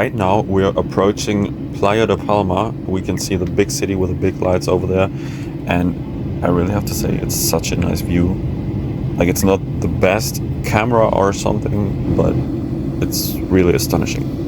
right now we're approaching Playa de Palma. We can see the big city with the big lights over there, and I really have to say it's such a nice view. Like, it's not the best camera or something, but it's really astonishing.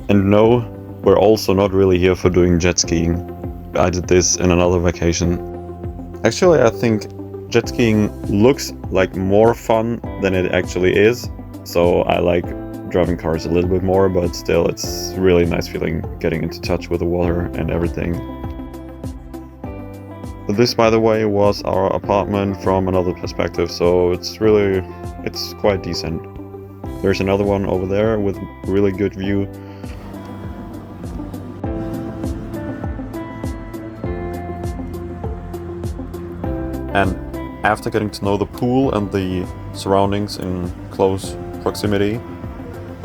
And no, we're also not really here for doing jet skiing. I did this in another vacation. Actually, I think jet skiing looks like more fun than it actually is. So I like driving cars a little bit more, but still it's really nice feeling getting into touch with the water and everything. This, by the way, was our apartment from another perspective, so it's quite decent. There's another one over there with really good view. And after getting to know the pool and the surroundings in close proximity,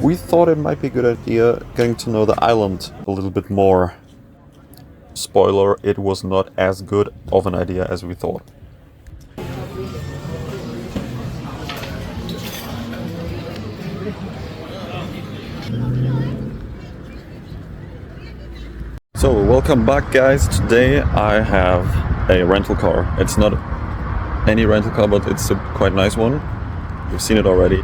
we thought it might be a good idea getting to know the island a little bit more. Spoiler, it was not as good of an idea as we thought. So, welcome back, guys. Today I have a rental car. It's not any rental car, but it's a quite nice one. You've seen it already.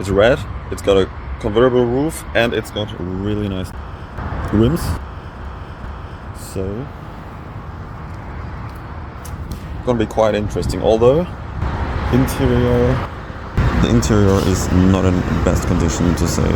It's red, it's got a convertible roof, and it's got really nice rims. So, it's gonna be quite interesting. Although the interior is not in best condition, to say.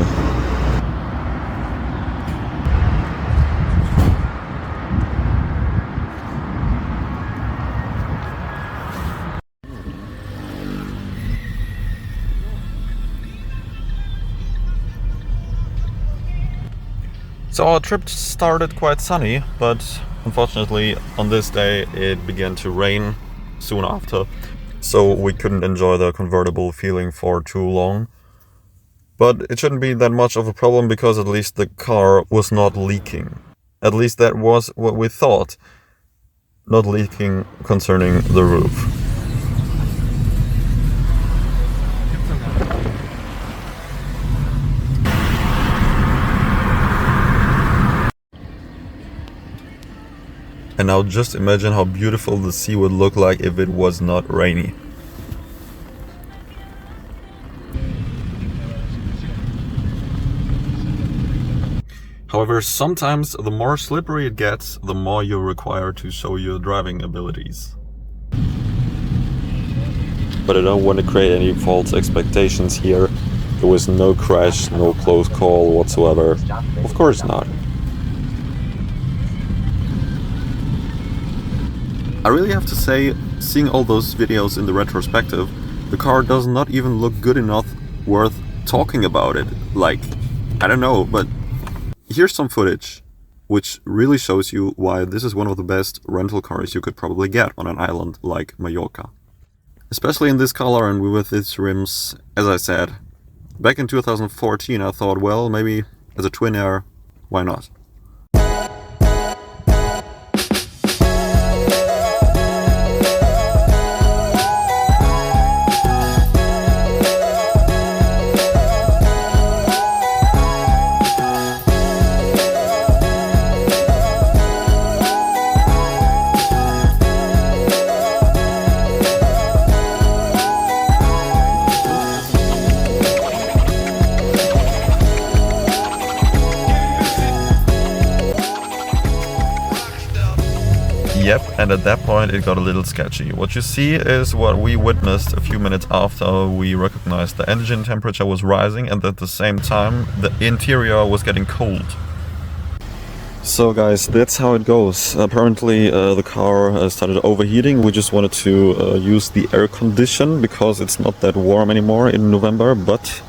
So our trip started quite sunny, but unfortunately on this day it began to rain soon after, so we couldn't enjoy the convertible feeling for too long. But it shouldn't be that much of a problem because at least the car was not leaking. At least that was what we thought. Not leaking concerning the roof. And now just imagine how beautiful the sea would look like if it was not rainy. However, sometimes the more slippery it gets, the more you're required to show your driving abilities. But I don't want to create any false expectations here. There was no crash, no close call whatsoever. Of course not. I really have to say, seeing all those videos in the retrospective, the car does not even look good enough worth talking about it. Like, I don't know, but here's some footage which really shows you why this is one of the best rental cars you could probably get on an island like Mallorca. Especially in this color and with its rims. As I said, back in 2014 I thought, well, maybe as a twin air, why not? Yep, and at that point it got a little sketchy. What you see is what we witnessed a few minutes after we recognized the engine temperature was rising and at the same time the interior was getting cold. So guys, that's how it goes. Apparently the car started overheating. We just wanted to use the air condition because it's not that warm anymore in November, but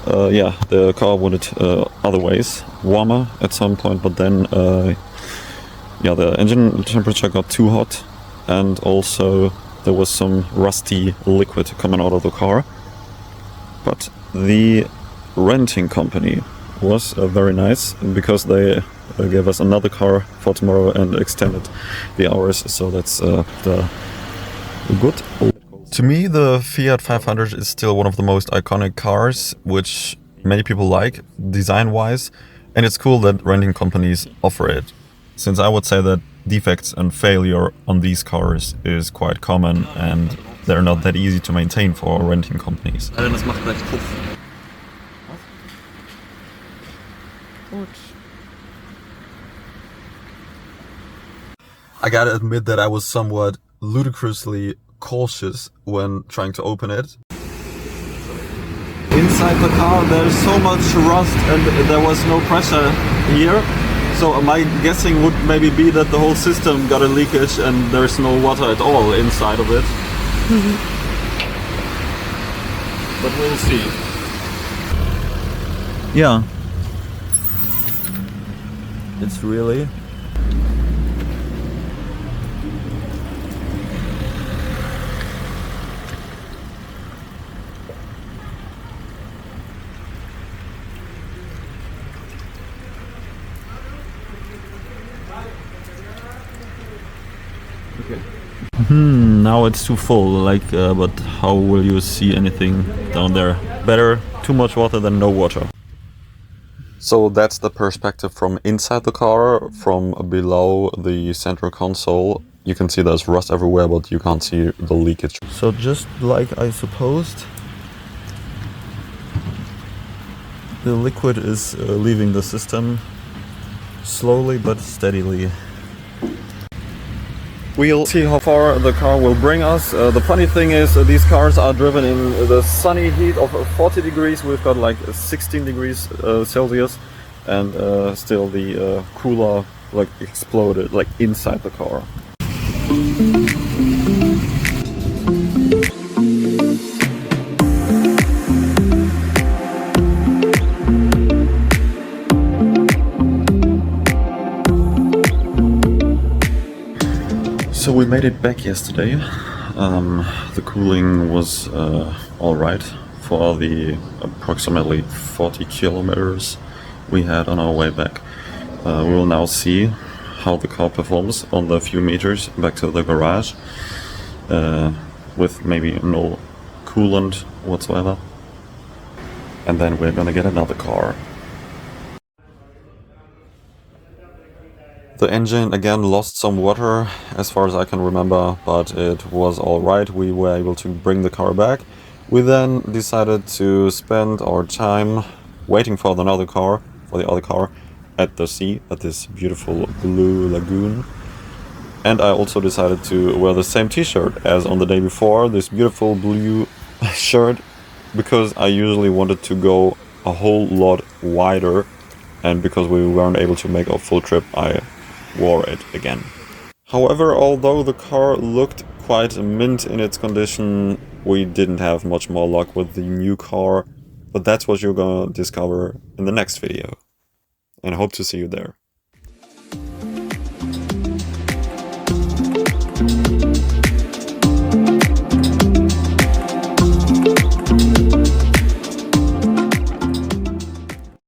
yeah, the car wanted other ways warmer at some point, but then yeah, the engine temperature got too hot, and also there was some rusty liquid coming out of the car. But the renting company was very nice because they gave us another car for tomorrow and extended the hours, so that's the good. To me, the Fiat 500 is still one of the most iconic cars, which many people like, design-wise, and it's cool that renting companies offer it, since I would say that defects and failure on these cars is quite common and they're not that easy to maintain for renting companies. Das macht gleich Puff. I gotta admit that I was somewhat ludicrously cautious when trying to open it. Inside the car there's so much rust and there was no pressure here. So my guessing would maybe be that the whole system got a leakage and there's no water at all inside of it. But we'll see. Yeah. It's really... now it's too full, like, but how will you see anything down there? Better too much water than no water. So that's the perspective from inside the car. From below the central console, you can see there's rust everywhere, but you can't see the leakage. So just like I supposed, the liquid is leaving the system slowly but steadily. We'll see how far the car will bring us. The funny thing is these cars are driven in the sunny heat of 40 degrees. We've got like 16 degrees Celsius, and still the cooler like exploded like inside the car. So we made it back yesterday. The cooling was alright for the approximately 40 kilometers we had on our way back. We will now see how the car performs on the few meters back to the garage with maybe no coolant whatsoever. And then we're gonna get another car. The engine again lost some water as far as I can remember, but it was alright. We were able to bring the car back. We then decided to spend our time waiting for the other car at the sea, at this beautiful blue lagoon. And I also decided to wear the same t-shirt as on the day before, this beautiful blue shirt, because I usually wanted to go a whole lot wider, and because we weren't able to make a full trip, I wore it again. However, although the car looked quite mint in its condition, we didn't have much more luck with the new car, but that's what you're gonna discover in the next video, and I hope to see you there.